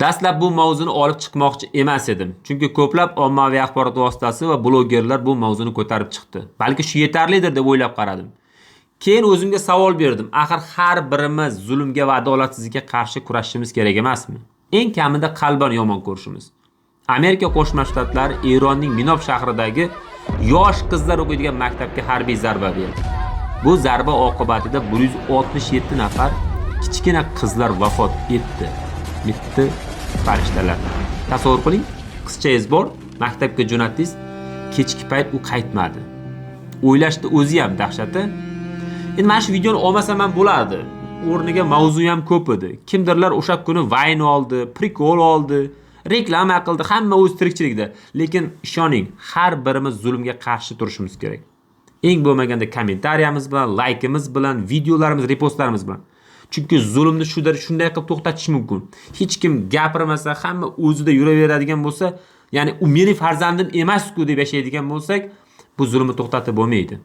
Dastlab bu mavzuni olib chiqmoqchi emas edim. Chunki ko'plab ommaviy axborot vositasi va blogerlar bu mavzuni ko'tarib chiqdi. Balki shu yetarlidir deb o'ylab qaradim. Keyin o'zimga savol berdim. Axir har birimiz zulmga va adolatsizlikka qarshi kurashishimiz kerak emasmi? Eng kamida qalban yomon ko'rishimiz. Amerika Qo'shma Shtatlari Eronning Minob shahridagi yosh qizlar o'qiydigan maktabga harbiy zarba berdi. Bu zarba oqibatida 167 nafar kichkina qizlar vafot etdi. Bitti farishtalar. Tasavvur qiling, qizchangiz bor, maktabga jo'natdingiz, kechki payt u qaytmadi. O'ylashni o'zi ham dahshati. Endi mana shu videoni olmasam ham bo'lardi. O'rniga mavzu ham ko'p edi. Kimdirlar o'sha kuni Vine oldi, prikol oldi, reklama qildi, hamma o'z tirikchilikda. Lekin ishoning, har birimiz zulmga qarshi turishimiz kerak. Eng bo'lmaganda kommentariyamiz bilan, laykimiz bilan, videolarimiz, repostlarimiz bilan. Chunki zulmni shunday qilib to'xtatish mumkin. Hech kim gapirmasa, hamma o'zida yuraveradigan bo'lsa, ya'ni u mening farzandim emas-ku deb yashaydigan bo'lsak, bu zulmni to'xtatib bo'lmaydi.